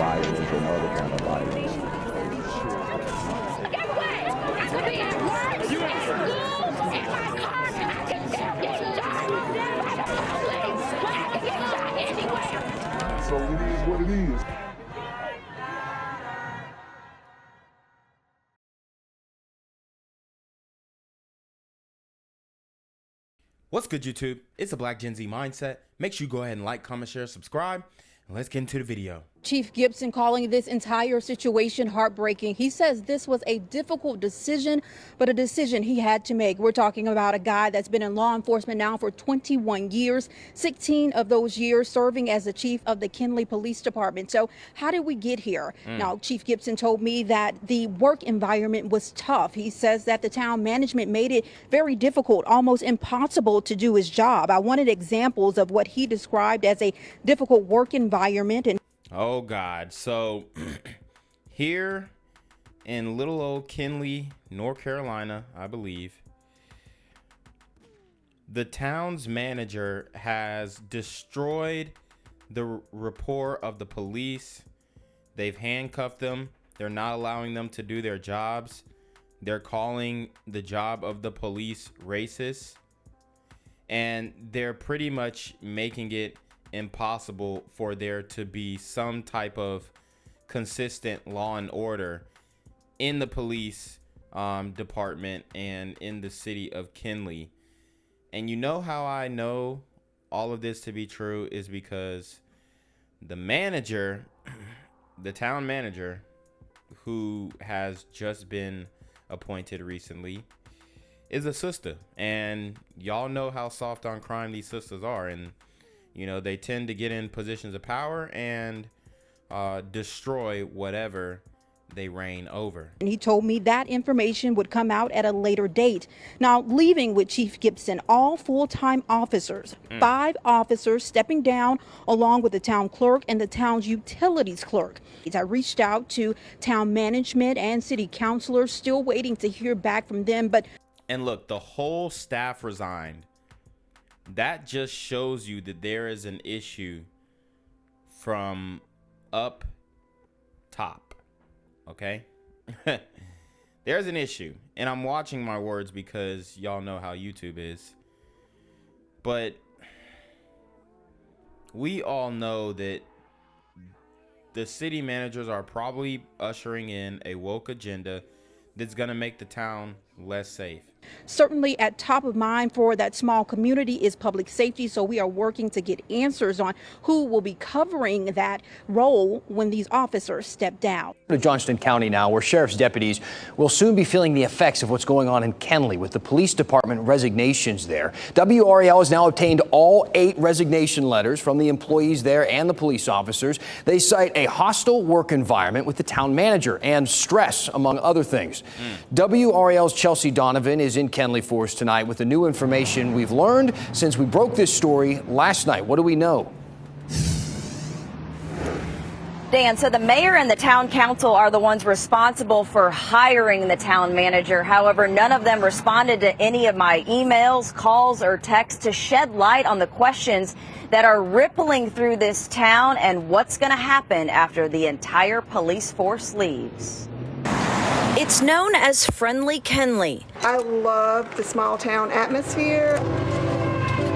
violence and other kind of violence. Get away! I could be at work, at school, in my car, I can still get shot by the police. I can get shot anywhere. So it is what it is. What's good, YouTube? It's a Black Gen Z Mindset. Make sure you go ahead and like, comment, share, subscribe, and let's get into the video. Chief Gibson calling this entire situation heartbreaking. He says this was a difficult decision, but a decision he had to make. We're talking about a guy that's been in law enforcement now for 21 years, 16 of those years serving as the chief of the Kenly Police Department. So how did we get here? Now, Chief Gibson told me that the work environment was tough. He says that the town management made it very difficult, almost impossible to do his job. I wanted examples of what he described as a difficult work environment. And Oh God. So here in little old Kenly, North Carolina, I believe, the town's manager has destroyed the rapport of the police. They've handcuffed them. They're not allowing them to do their jobs. They're calling the job of the police racist. And they're pretty much making it impossible for there to be some type of consistent law and order in the police department and in the city of Kenly. And you know how I know all of this to be true is because the manager, the town manager, who has just been appointed recently, is a sister. And y'all know how soft on crime these sisters are. And you know, they tend to get in positions of power and destroy whatever they reign over. he told me that information would come out at a later date. Now, leaving with Chief Gibson, all full-time officers, 5 officers stepping down along with the town clerk and the town's utilities clerk. I reached out to town management and city councilors, still waiting to hear back from them. And look, the whole staff resigned. That just shows you that there is an issue from up top, okay? There's an issue, and I'm watching my words because y'all know how YouTube is. But we all know that the city managers are probably ushering in a woke agenda that's going to make the town less safe. Certainly at top of mind for that small community is public safety, so we are working to get answers on who will be covering that role when these officers step down. To Johnston County now, where sheriff's deputies will soon be feeling the effects of what's going on in Kenly with the police department resignations there. WRAL has now obtained all 8 resignation letters from the employees there and the police officers. They cite a hostile work environment with the town manager and stress, among other things. WRAL's Chelsea Donovan is in Kenly for us tonight with the new information we've learned since we broke this story last night. What do we know? Dan, so the mayor and the town council are the ones responsible for hiring the town manager. However, none of them responded to any of my emails, calls, or texts to shed light on the questions that are rippling through this town and what's going to happen after the entire police force leaves. It's known as Friendly Kenly. I love the small town atmosphere.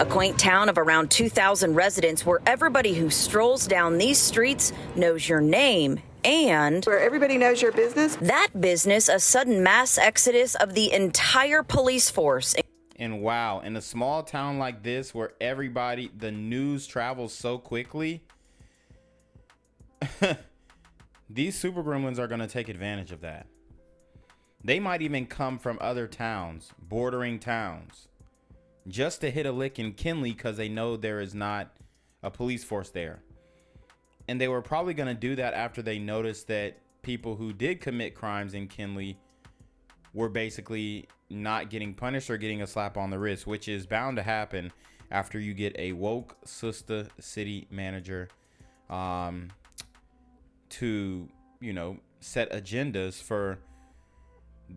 A quaint town of around 2,000 residents where everybody who strolls down these streets knows your name and Where everybody knows your business. that business, a sudden mass exodus of the entire police force. And wow, in a small town like this where everybody, the news travels so quickly, these super gremlins are going to take advantage of that. They might even come from other towns, bordering towns, just to hit a lick in Kenly because they know there is not a police force there. And they were probably going to do that after they noticed that people who did commit crimes in Kenly were basically not getting punished or getting a slap on the wrist, which is bound to happen after you get a woke sister city manager to, you know, set agendas for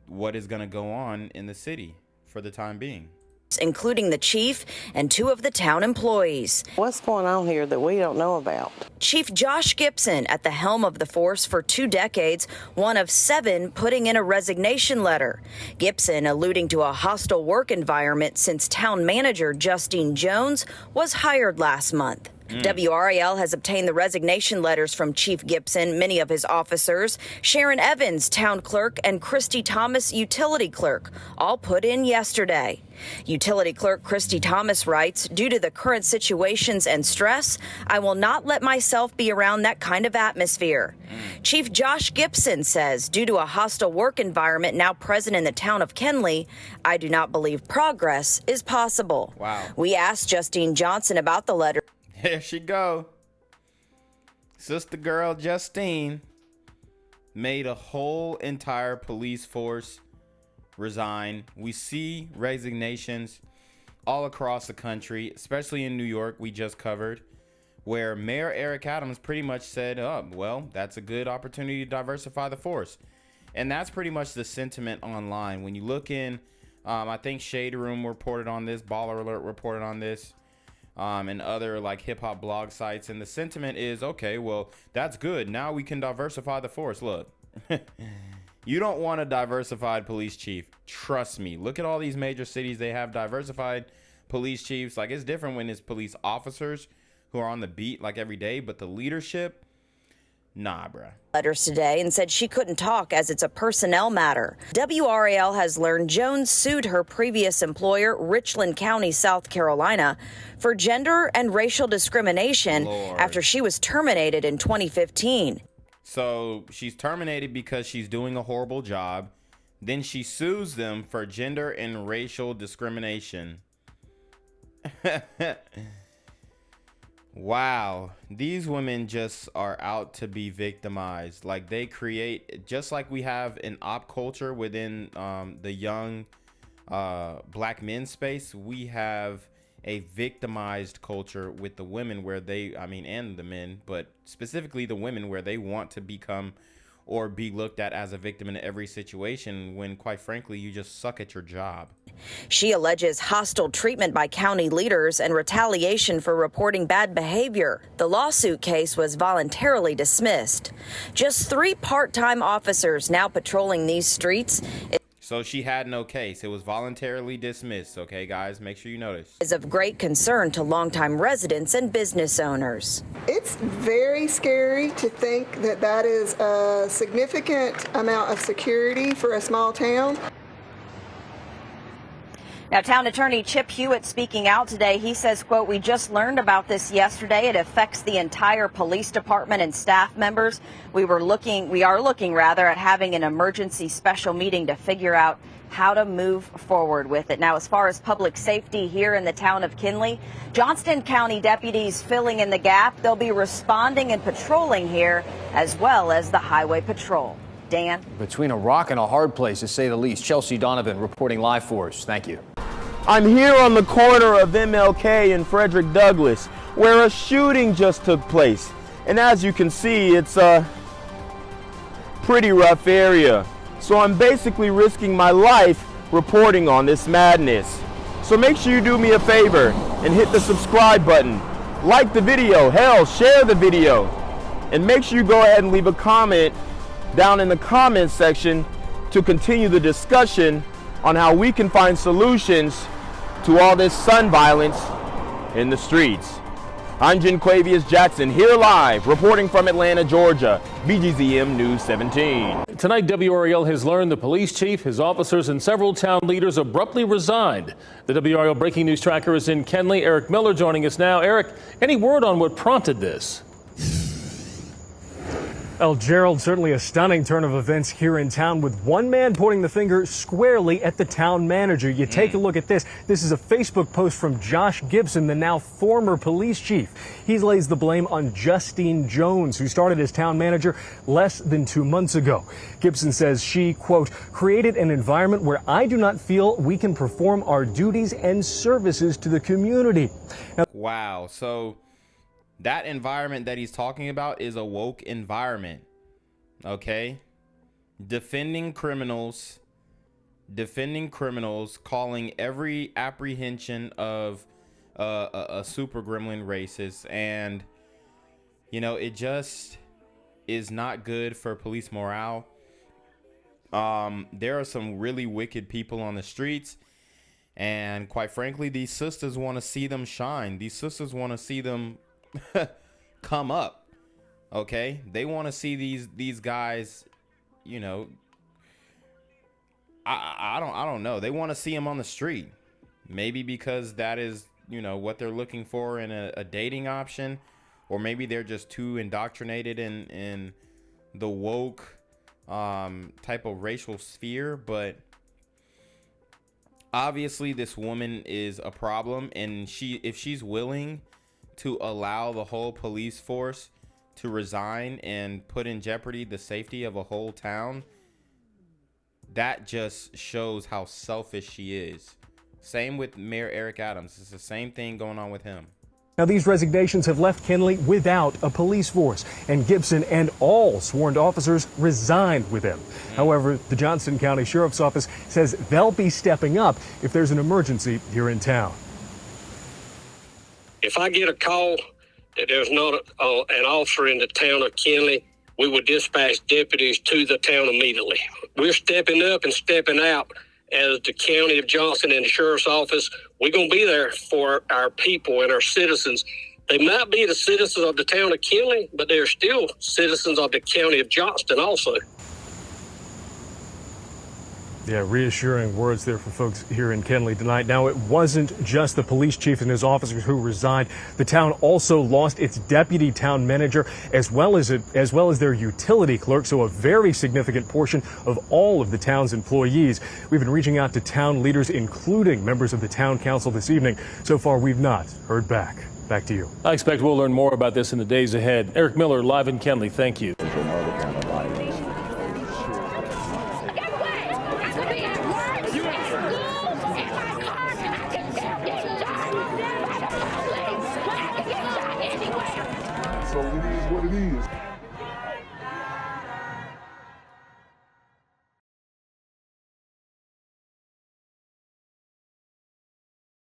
what is going to go on in the city for the time being. including the chief and 2 of the town employees. What's going on here that we don't know about? Chief Josh Gibson, at the helm of the force for 2 decades, one of 7 putting in a resignation letter. Gibson alluding to a hostile work environment since town manager Justine Jones was hired last month. WRAL has obtained the resignation letters from Chief Gibson, many of his officers, Sharon Evans, town clerk, and Christy Thomas, utility clerk, all put in yesterday. Utility clerk Christy Thomas writes, due to the current situations and stress, I will not let myself be around that kind of atmosphere. Chief Josh Gibson says, due to a hostile work environment now present in the town of Kenly, I do not believe progress is possible. Wow. We asked Justine Johnson about the letter. There she go. Sister girl Justine made a whole entire police force resign. We see resignations all across the country, especially in New York, we just covered, where Mayor Eric Adams pretty much said, oh, well, that's a good opportunity to diversify the force. And that's pretty much the sentiment online. When you look in, I think Shade Room reported on this, Baller Alert reported on this, and other like hip hop blog sites. And the sentiment is, okay, well, that's good. Now we can diversify the force. Look, you don't want a diversified police chief. Trust me. Look at all these major cities. They have diversified police chiefs. Like, it's different when it's police officers who are on the beat like every day, but the leadership, nah, bruh. Letters today and said she couldn't talk as it's a personnel matter. WRAL has learned Jones sued her previous employer, Richland County, South Carolina, for gender and racial discrimination after she was terminated in 2015. So she's terminated because she's doing a horrible job. Then she sues them for gender and racial discrimination. Wow, these women just are out to be victimized. Like, they create, just like we have an op culture within the young black men space, we have a victimized culture with the women where they, I mean, and the men, but specifically the women, where they want to become or be looked at as a victim in every situation when, quite frankly, you just suck at your job. She alleges hostile treatment by county leaders and retaliation for reporting bad behavior. The lawsuit case was voluntarily dismissed. Just 3 part-time officers now patrolling these streets. So she had no case. It was voluntarily dismissed. Okay, guys, make sure you notice. Is of great concern to longtime residents and business owners. It's very scary to think that that is a significant amount of security for a small town. Now, town attorney Chip Hewitt speaking out today. He says, quote, we just learned about this yesterday. It affects the entire police department and staff members. We are looking at having an emergency special meeting to figure out how to move forward with it. Now, as far as public safety here in the town of Kenly, Johnston County deputies filling in the gap. They'll be responding and patrolling here, as well as the highway patrol. Dan? Between a rock and a hard place, to say the least. Chelsea Donovan reporting live for us. Thank you. I'm here on the corner of MLK and Frederick Douglass, where a shooting just took place. And as you can see, it's a pretty rough area. So I'm basically risking my life reporting on this madness. So make sure you do me a favor and hit the subscribe button. Like the video, hell, share the video. And make sure you go ahead and leave a comment down in the comments section to continue the discussion on how we can find solutions to all this son violence in the streets. I'm Jenquavius Jackson, here live, reporting from Atlanta, Georgia, BGZM News 17. Tonight, WRAL has learned the police chief, his officers, and several town leaders abruptly resigned. The WRAL breaking news tracker is in Kenly. Eric Miller joining us now. Eric, any word on what prompted this? Well, Gerald, certainly a stunning turn of events here in town, with one man pointing the finger squarely at the town manager. You take a look at this. This is a Facebook post from Josh Gibson, the now former police chief. He lays the blame on Justine Jones, who started as town manager less than 2 months ago. Gibson says she, quote, created an environment where I do not feel we can perform our duties and services to the community. Now, wow. So that environment that he's talking about is a woke environment. Okay? Defending criminals defending criminals, calling every apprehension of a super gremlin racist, and you know, it just is not good for police morale. There are some really wicked people on the streets, and quite frankly, these sisters want to see them shine. These sisters want to see them come up. Okay, they want to see these guys, you know, I don't know. They want to see them on the street. Maybe because that is, you know, what they're looking for in a dating option, or maybe they're just too indoctrinated in the woke type of racial sphere. But obviously this woman is a problem, and if she's willing to allow the whole police force to resign and put in jeopardy the safety of a whole town, that just shows how selfish she is. Same with Mayor Eric Adams. It's the same thing going on with him. Now, these resignations have left Kenly without a police force, and Gibson and all sworn officers resigned with him. However, the Johnson County Sheriff's Office says they'll be stepping up if there's an emergency here in town. If I get a call that there's not an officer in the town of Kenly, we will dispatch deputies to the town immediately. We're stepping up and stepping out as the county of Johnson and the sheriff's office. We're going to be there for our people and our citizens. They might be the citizens of the town of Kenly, but they're still citizens of the county of Johnston also. Yeah, reassuring words there for folks here in Kenly tonight. Now, it wasn't just the police chief and his officers who resigned. The town also lost its deputy town manager as well as their utility clerk, so a very significant portion of all of the town's employees. We've been reaching out to town leaders, including members of the town council this evening. So far, we've not heard back. Back to you. I expect we'll learn more about this in the days ahead. Eric Miller, live in Kenly. Thank you. It's another kind of violence. So it is what it is.